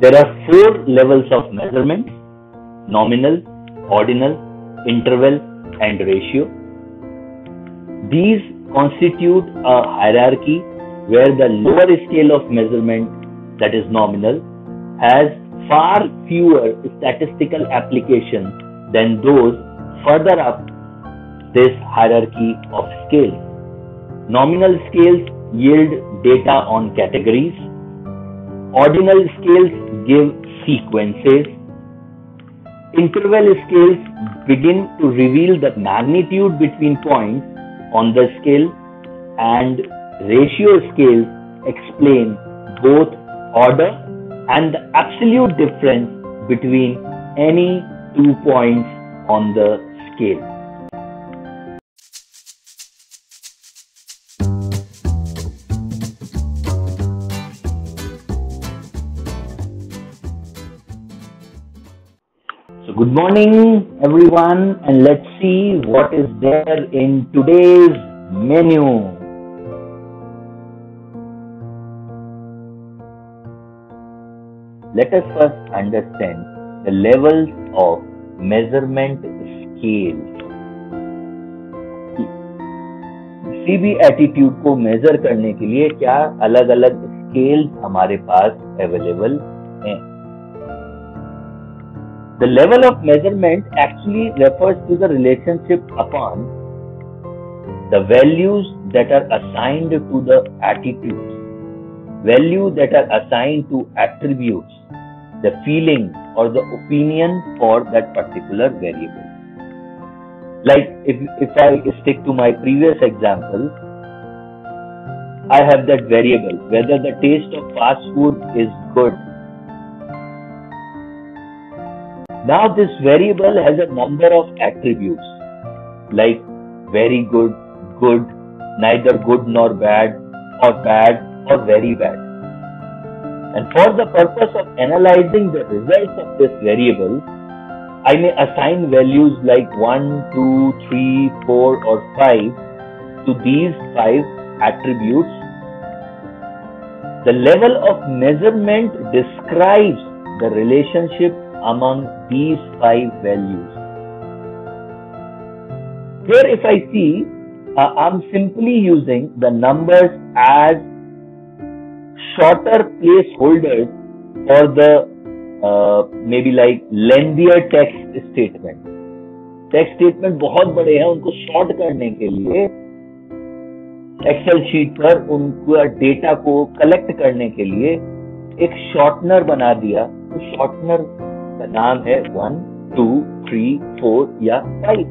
There are four levels of measurement: nominal, ordinal, interval, and ratio. These constitute a hierarchy where the lower scale of measurement, that is nominal, has far fewer statistical applications than those further up this hierarchy of scales. Nominal scales yield data on categories. Ordinal scales give sequences. Interval scales begin to reveal the magnitude between points on the scale, and ratio scales explain both order and the absolute difference between any 2 points on the scale. So good morning everyone, and let's see what is there in today's menu. Let us first understand the levels of measurement scales. किसी भी attitude को major करने के लिए क्या अलग अलग scales हमारे पास अवेलेबल हैं. The level of measurement actually refers to the relationship upon the values that are assigned to the attitudes, values that are assigned to attributes, the feeling or the opinion for that particular variable. Like if I stick to my previous example, I have that variable, whether the taste of fast food is good. Now this variable has a number of attributes like very good, good, neither good nor bad, or bad or very bad. And for the purpose of analyzing the results of this variable, I may assign values like 1, 2, 3, 4 or 5 to these 5 attributes. The level of measurement describes the relationship among these 5 values. Here if I see, I'm simply using the numbers as shorter placeholders for the maybe like lengthier text statement. Text statement बहुत बड़े हैं, उनको short करने के लिए Excel sheet पर उनका data को कलेक्ट करने के लिए एक शॉर्टनर बना दिया. तो शॉर्टनर का नाम है 1, 2, 3, 4 या 5.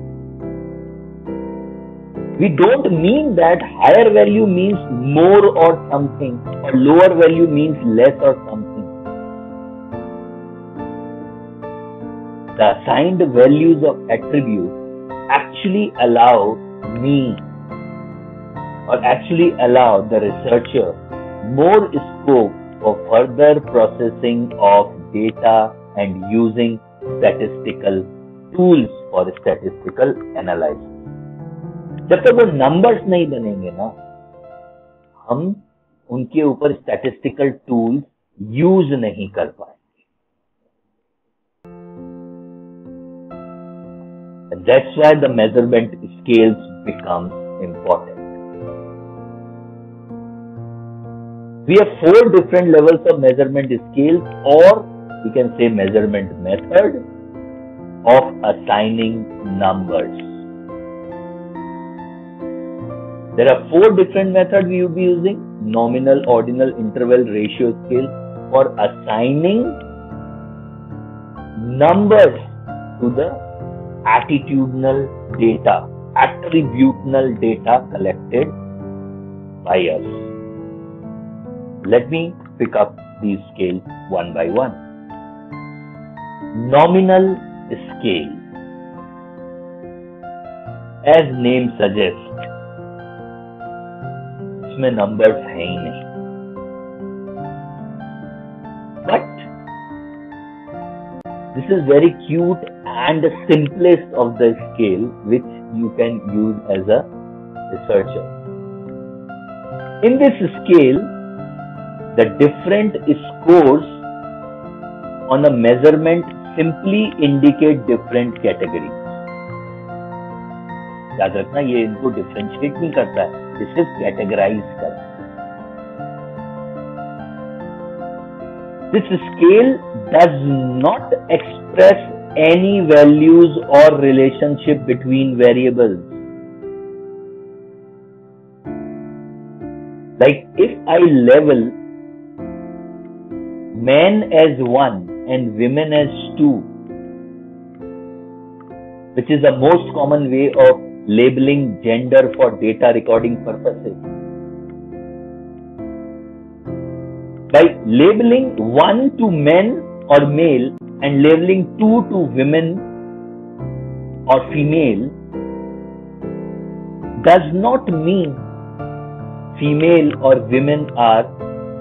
We don't mean that higher value means more or something, or lower value means less or something. The assigned values of attributes actually allow me, or actually allow the researcher, more scope for further processing of data and using statistical tools for statistical analysis. जब तक वो numbers नहीं बनेंगे ना, हम उनके ऊपर statistical tools use नहीं कर पाएंगे. And that's why the measurement scales become important. We have 4 different levels of measurement scales, or we can say measurement method of assigning numbers. There are 4 different methods we will be using: nominal, ordinal, interval, ratio scale for assigning numbers to the attitudinal data, attributional data collected by us. Let me pick up these scales one by one. Nominal scale. As name suggests, इसमें numbers हैं ही नहीं. But this is very cute and the simplest of the scale which you can use as a researcher. In this scale, the different scores on a measurement simply indicate different categories. याद रखना, ये इनको differentiate नहीं करता है, ये सिर्फ categorise करता है. This scale does not express any values or relationship between variables. Like if I level men as 1 and women as 2, which is the most common way of labeling gender for data recording purposes. By labeling 1 to men or male and labeling 2 to women or female does not mean female or women are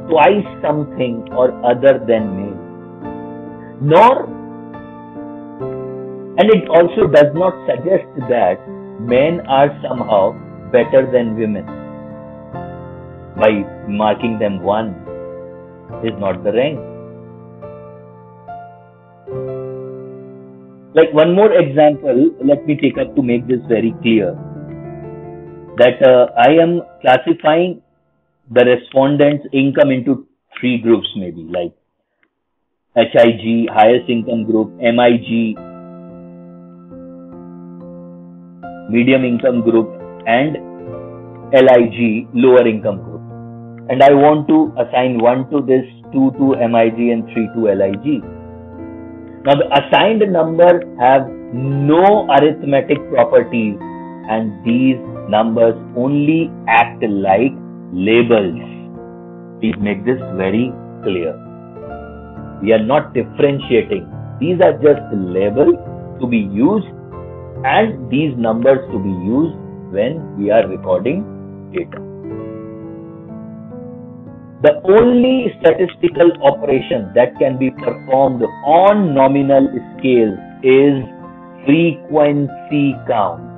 twice something or other than male. And it also does not suggest that men are somehow better than women. By marking them 1 is not the rank. Like one more example, let me take up to make this very clear. That I am classifying the respondents' income into 3 groups maybe, like HIG, highest income group, MIG, medium income group, and LIG, lower income group. And I want to assign 1 to this, 2 to MIG, and 3 to LIG. Now the assigned numbers have no arithmetic properties, and these numbers only act like labels. Please make this very clear. We are not differentiating. These are just labels to be used, and these numbers to be used when we are recording data. The only statistical operation that can be performed on nominal scale is frequency count.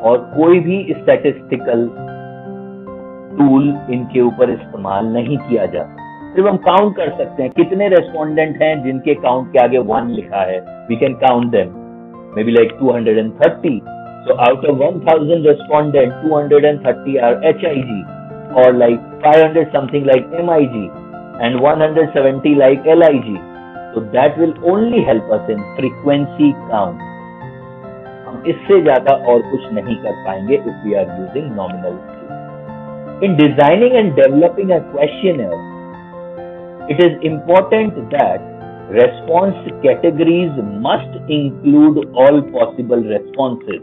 और कोई भी statistical tool इनके ऊपर इस्तेमाल नहीं किया जाता. सिर्फ हम काउंट कर सकते हैं कितने रेस्पोंडेंट हैं जिनके काउंट के आगे 1 लिखा है. We can count them, maybe like 230. So out of 1000 respondents, 230 are HIG, or like 500 something like MIG, and 170 like LIG. So that will only help us in frequency count. हम इससे ज्यादा और कुछ नहीं कर पाएंगे if we are using nominal scale. In designing and developing a questionnaire, it is important that response categories must include all possible responses.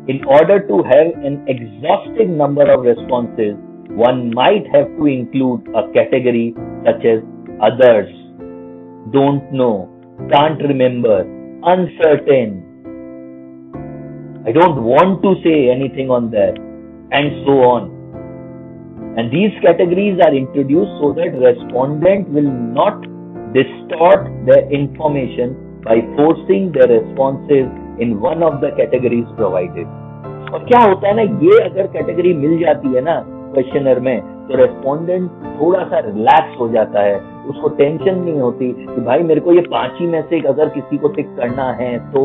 In order to have an exhaustive number of responses, one might have to include a category such as others, don't know, can't remember, uncertain, I don't want to say anything on that, and so on. And these categories are introduced so that respondent will not distort their information by forcing their responses in one of the categories provided. और क्या होता है ना, ये अगर category मिल जाती है ना क्वेश्चनर में, तो रेस्पोंडेंट थोड़ा सा रिलैक्स हो जाता है. उसको टेंशन नहीं होती कि भाई मेरे को ये 5 ही में से अगर किसी को टिक करना है. तो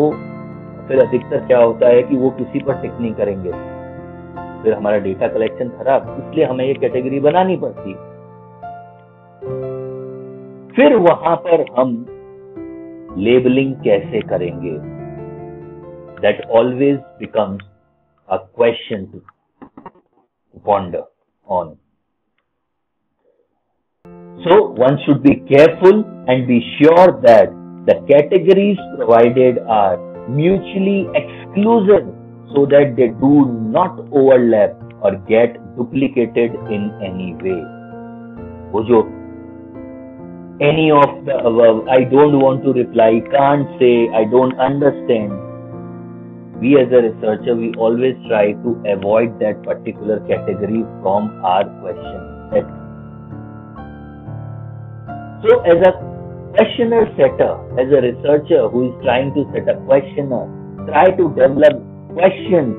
फिर अधिकतर क्या होता है कि वो किसी पर टिक नहीं करेंगे, फिर हमारा डेटा कलेक्शन खराब. इसलिए हमें ये कैटेगरी बनानी पड़ती. फिर वहां पर हम लेबलिंग कैसे करेंगे? That always becomes a question to ponder on. So one should be careful and be sure that the categories provided are mutually exclusive so that they do not overlap or get duplicated in any way. वो जो any of the above, I don't want to reply, can't say, I don't understand. We as a researcher, we always try to avoid that particular category from our question set. So as a questionnaire setter, as a researcher who is trying to set a questionnaire, try to develop questions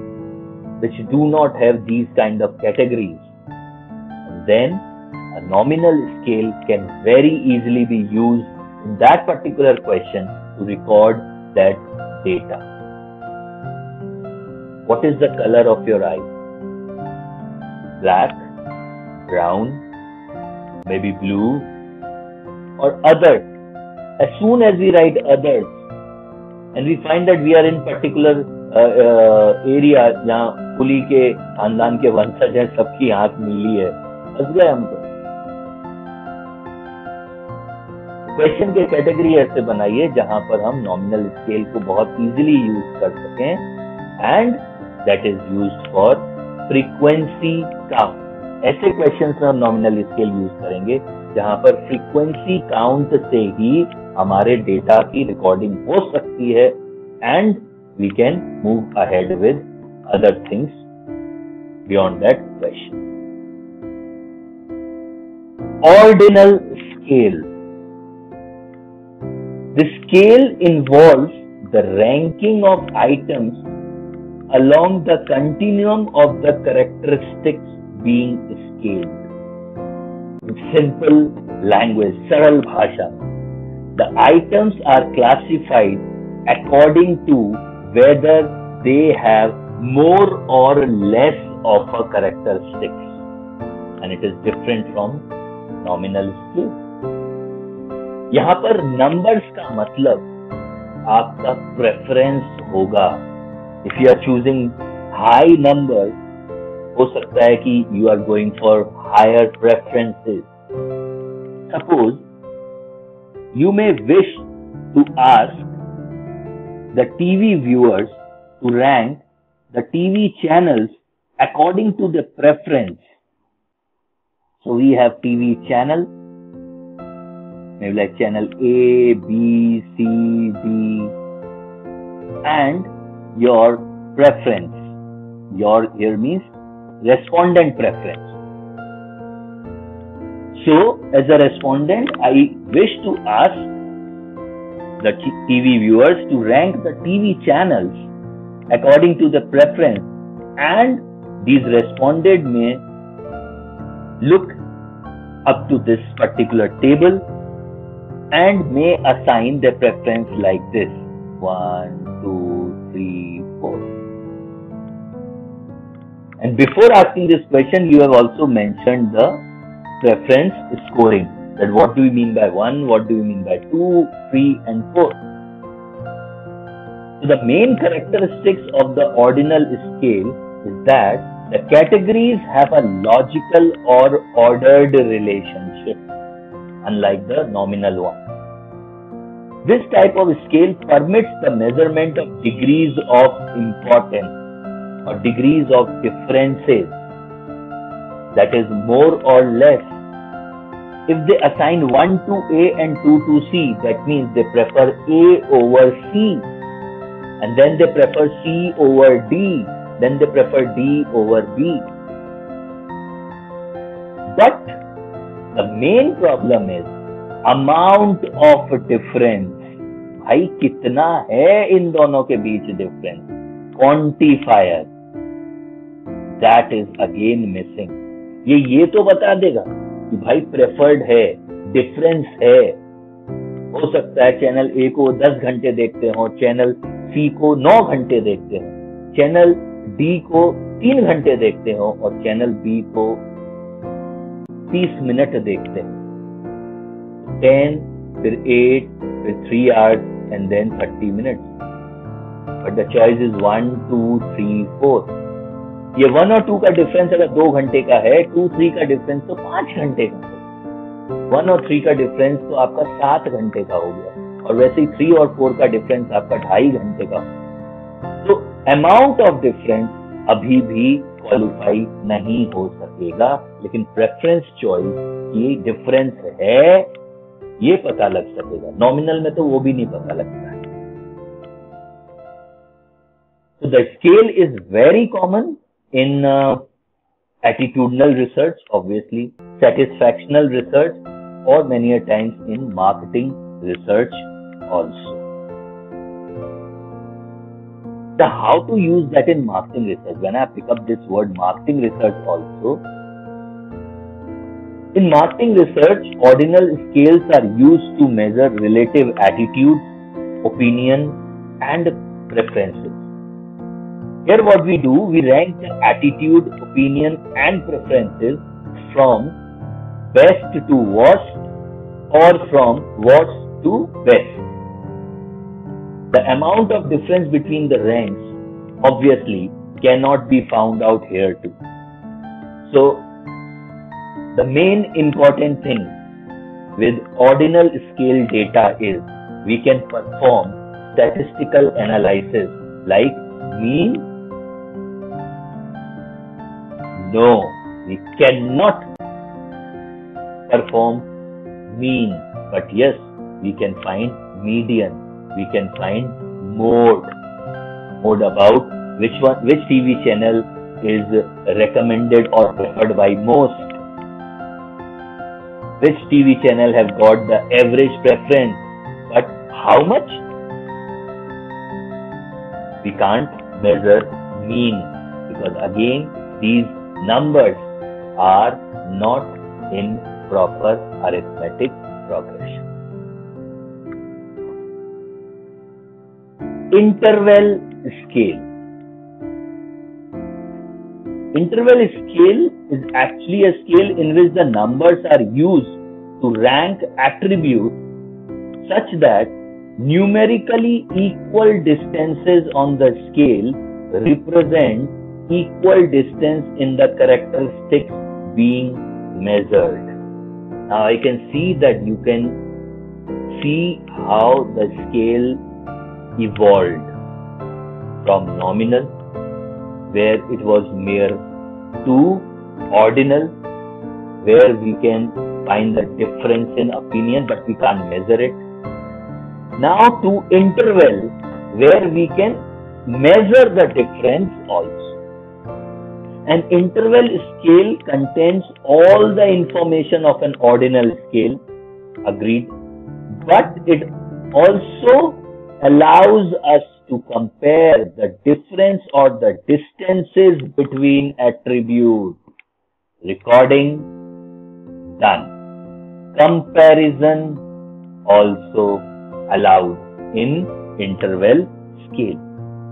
which do not have these kind of categories. And then a nominal scale can very easily be used in that particular question to record that data. What is the color of your eye? Black, brown, maybe blue, or other. As soon as we write others and we find that we are in particular area जहाँ पुली के खानदान के वंशज हैं, सबकी आंख नीली है, फंस गए हम तो। क्वेश्चन के कैटेगरी ऐसे बनाइए जहां पर हम नॉमिनल स्केल को बहुत इजीली यूज कर सकें and that is used for frequency count. ऐसे क्वेश्चंस में हम नॉमिनल स्केल यूज करेंगे जहां पर फ्रीक्वेंसी काउंट से ही हमारे डेटा की रिकॉर्डिंग हो सकती है and we can move ahead with other things beyond that question. Ordinal scale. The scale involves the ranking of items along the continuum of the characteristics being scaled. In simple language, सरल भाषा, the items are classified according to whether they have more or less of a characteristics, and it is different from nominal scale. यहाँ पर numbers का मतलब आपका preference होगा. If you are choosing high number, हो सकता है कि you are going for higher preferences. Suppose you may wish to ask the TV viewers to rank the TV channels according to the preference. So we have TV channel, maybe like channel A, B, C, D, and your preference. Your here means respondent preference. So as a respondent, I wish to ask the TV viewers to rank the TV channels according to the preference, and these responded may look up to this particular table and may assign their preference like this: 1, 2, 3, 4. And before asking this question, you have also mentioned the preference scoring. That what do you mean by 1, what do you mean by 2, 3, and 4. So the main characteristics of the ordinal scale is that the categories have a logical or ordered relationship, unlike the nominal one. This type of scale permits the measurement of degrees of importance or degrees of differences, that is more or less. If they assign 1 to A and 2 to C, that means they prefer A over C, and then they prefer C over D, then they prefer D over B. But the main problem is amount of difference. भाई कितना है इन दोनों के बीच difference? Quantifier, that is again missing. ये तो बता देगा कि भाई प्रेफर्ड है, डिफरेंस है. हो सकता है चैनल ए को 10 घंटे देखते हो, चैनल सी को 9 घंटे देखते हो, चैनल डी को 3 घंटे देखते हो और चैनल बी को 30 मिनट देखते हो. 10, फिर 8, फिर 3 hours and then 30 minutes. But the choice is 1, 2, 3, 4. ये 1 और 2 का डिफरेंस अगर 2 घंटे का है, 2, 3 का डिफरेंस तो 5 घंटे का है. 1 और 3 का डिफरेंस तो आपका 7 घंटे का हो गया, और वैसे ही 3 और 4 का डिफरेंस आपका 2.5 घंटे का. तो अमाउंट ऑफ डिफरेंस अभी भी क्वालिफाई नहीं हो सकेगा, लेकिन प्रेफरेंस चॉइस ये डिफरेंस है ये पता लग सकेगा. नॉमिनल में तो वो भी नहीं पता लगता है. So the scale is very common in attitudinal research, obviously, satisfactional research, or many a times in marketing research also. Now, how to use that in marketing research? When I pick up this word marketing research also, In marketing research, ordinal scales are used to measure relative attitudes, opinion, and preferences. Here what we do, we rank the attitude, opinion, and preferences from best to worst or from worst to best. The amount of difference between the ranks obviously cannot be found out here too. So the main important thing with ordinal scale data is we can perform statistical analysis like mean. No, we cannot perform mean, but yes, we can find median, we can find mode about which TV channel is recommended or preferred by most, which TV channel have got the average preference, but how much? We can't measure mean because again these numbers are not in proper arithmetic progression. Interval scale. Interval scale is actually a scale in which the numbers are used to rank attributes such that numerically equal distances on the scale represent equal distance in the characteristics being measured. Now I can see that you can see how the scale evolved from nominal, where it was mere 2, ordinal, where we can find the difference in opinion but we can't measure it. Now to interval, where we can measure the difference also. An interval scale contains all the information of an ordinal scale, agreed, but it also allows us to compare the difference or the distances between attributes. Recording done. Comparison also allowed in interval scale.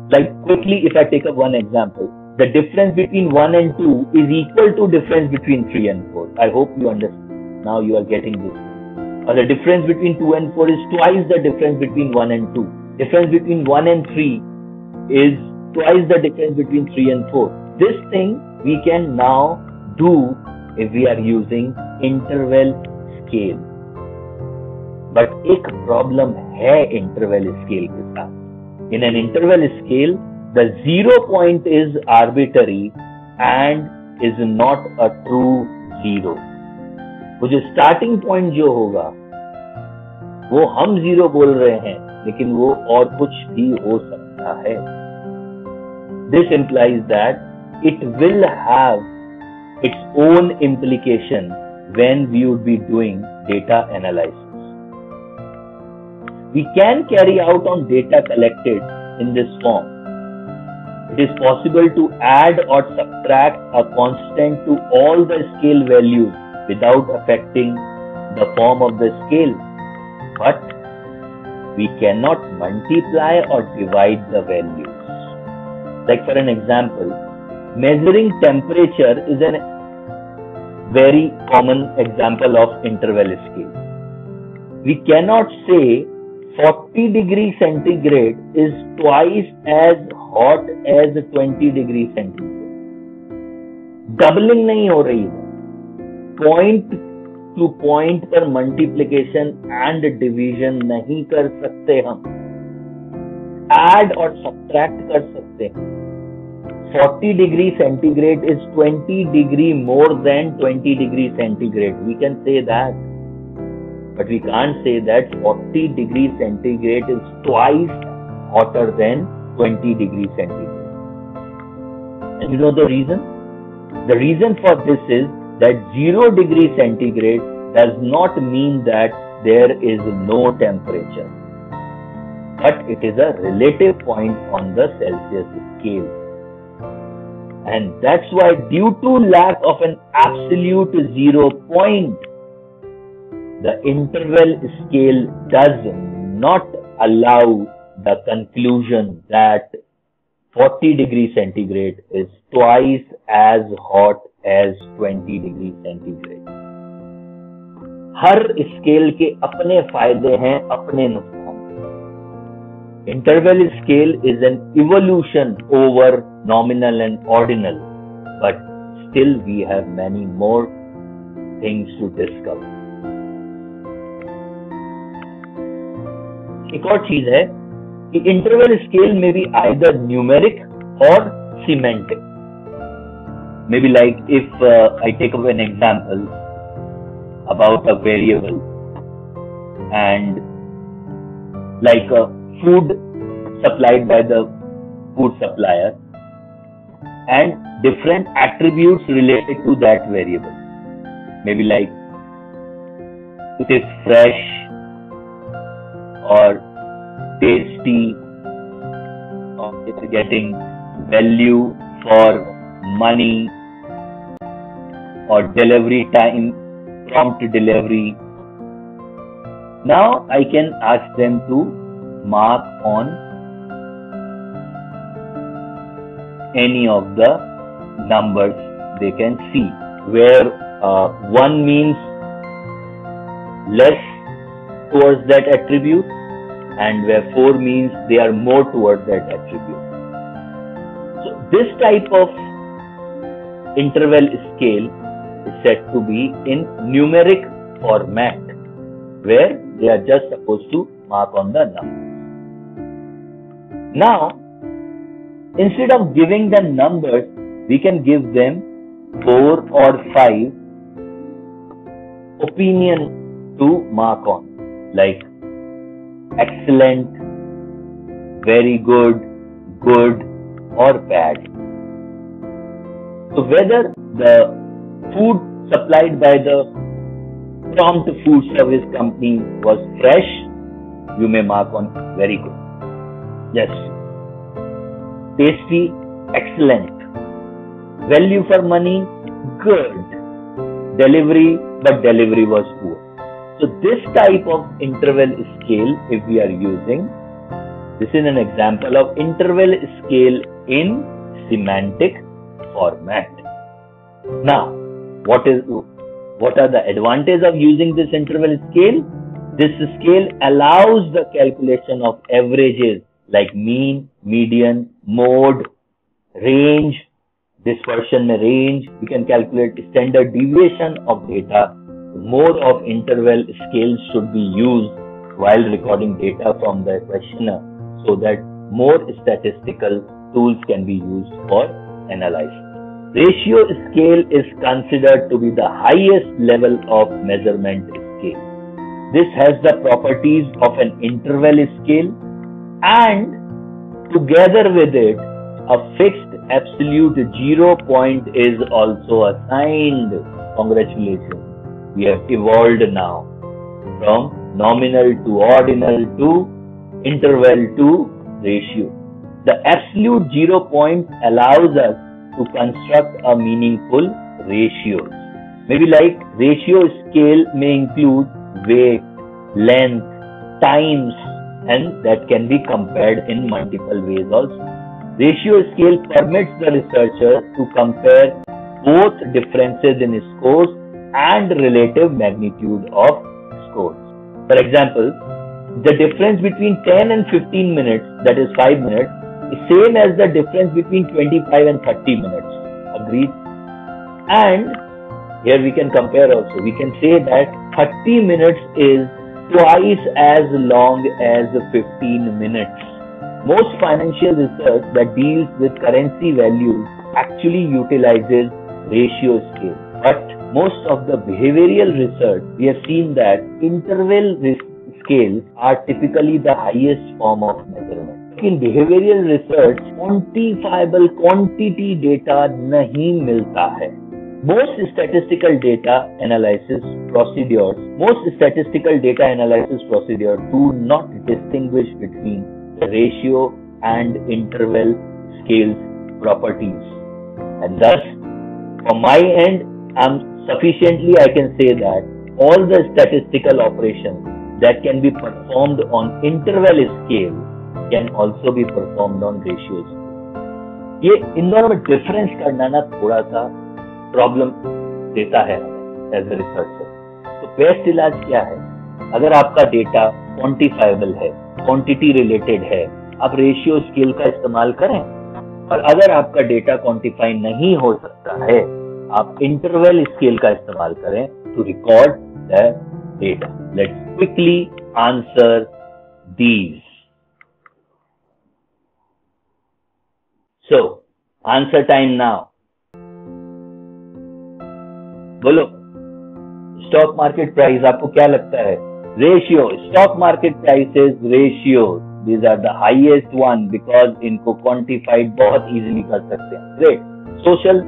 Like quickly, if I take up one example, the difference between 1 and 2 is equal to difference between 3 and 4. I hope you understand. Now you are getting this. Or the difference between 2 and 4 is twice the difference between 1 and 2. Difference between 1 and 3 is twice the difference between 3 and 4. This thing we can now do if we are using interval scale. But एक problem है interval scale के साथ. In an interval scale, the 0 point is arbitrary and is not a true 0. वो जो starting point जो होगा, वो हम 0 बोल रहे हैं, लेकिन वो और कुछ भी हो सकता है. This implies that it will have its own implication when we would be doing data analysis. We can carry out on data collected in this form. It is possible to add or subtract a constant to all the scale values without affecting the form of the scale, but we cannot multiply or divide the values. Like for an example, measuring temperature is a very common example of interval scale. We cannot say 40 degrees centigrade is twice as hot as 20 degrees centigrade. Doubling नहीं हो रही है. Point to point पर multiplication and division नहीं कर सकते हम. Add और subtract कर सकते हैं. 40 degree centigrade is 20 degree more than 20 degree centigrade. We can say that. But we can't say that 40 degrees centigrade is twice hotter than 20 degrees centigrade. And you know the reason? The reason for this is that 0 degree centigrade does not mean that there is no temperature, but it is a relative point on the Celsius scale. And that's why, due to lack of an absolute 0 point, the interval scale does not allow the conclusion that 40 degrees centigrade is twice as hot as 20 degrees centigrade. Her scale के अपने फायदे हैं, अपने नुकसान। Interval scale is an evolution over nominal and ordinal, but still we have many more things to discover. एक और चीज है कि interval scale may be either numeric or semantic. Maybe like if I take up an example about a variable and like a food supplied by the food supplier and different attributes related to that variable. Maybe like it is fresh or tasty, or it's getting value for money, or delivery time, prompt delivery. Now I can ask them to mark on any of the numbers they can see, where 1 means less towards that attribute and where 4 means they are more towards that attribute. So this type of interval scale is said to be in numeric format, where they are just supposed to mark on the numbers. Now, instead of giving them numbers, we can give them 4 or 5 opinion to mark on, like excellent, very good, good, or bad. So whether the food supplied by the prompt food service company was fresh, you may mark on very good. Yes. Tasty, excellent. Value for money, good. Delivery, but delivery was poor. So this type of interval scale, if we are using, this is an example of interval scale in semantic format. Now, what are the advantages of using this interval scale? This scale allows the calculation of averages like mean, median, mode, range, dispersion range. We can calculate standard deviation of data. More of interval scales should be used while recording data from the questionnaire, so that more statistical tools can be used for analysis. Ratio scale is considered to be the highest level of measurement scale. This has the properties of an interval scale, and together with it, a fixed absolute 0 point is also assigned. Congratulations. We have evolved now from nominal to ordinal to interval to ratio. The absolute 0 point allows us to construct a meaningful ratios. Maybe like ratio scale may include weight, length, times, and that can be compared in multiple ways also. Ratio scale permits the researcher to compare both differences in scores and relative magnitude of scores. For example, the difference between 10 and 15 minutes, that is 5 minutes, is same as the difference between 25 and 30 minutes. Agreed? And here we can compare also. We can say that 30 minutes is twice as long as 15 minutes. Most financial research that deals with currency values actually utilizes ratio scale. But most of the behavioral research, we have seen that interval scales are typically the highest form of measurement. In behavioral research, quantifiable quantity data नहीं मिलता है. Most statistical data analysis procedures do not distinguish between the ratio and interval scales properties. And thus, from my end, I can say that all the statistical operations that can be performed on interval scale can also be performed on ratio scale. ये इन दोनों में difference करना ना थोड़ा सा problem देता है as a researcher. तो बेस्ट इलाज क्या है? अगर आपका डेटा क्वांटिफाइबल है, क्वांटिटी रिलेटेड है, आप रेशियो स्केल का इस्तेमाल करें। और अगर आपका डेटा क्वांटिफाई नहीं हो सकता है, आप इंटरवल स्केल का इस्तेमाल करें to record the data. Let's quickly answer these. So, answer time now. बोलो, स्टॉक मार्केट प्राइस आपको क्या लगता है? Ratio, stock market prices ratio, these are the highest one because इनको quantified बहुत easily कर सकते हैं। Great. Social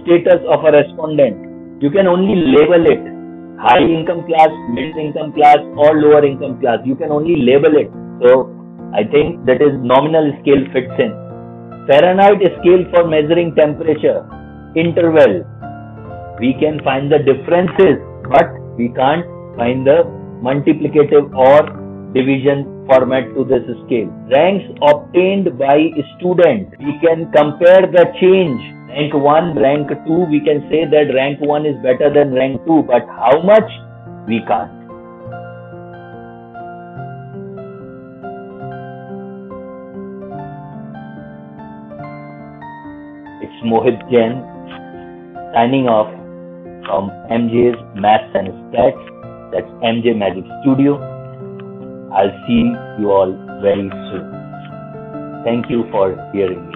status of a respondent, you can only label it high income class, mid income class or lower income class. You can only label it. So, I think that is nominal scale fits in. Fahrenheit scale for measuring temperature, interval. We can find the differences, but we can't find the multiplicative or division format to this scale. Ranks obtained by student. We can compare the change. Rank 1, rank 2, we can say that rank 1 is better than rank 2, but how much? We can't. It's Mohit Jain signing off from MJ's Maths and Stats. That's MJ Magic Studio. I'll see you all very soon. Thank you for hearing me.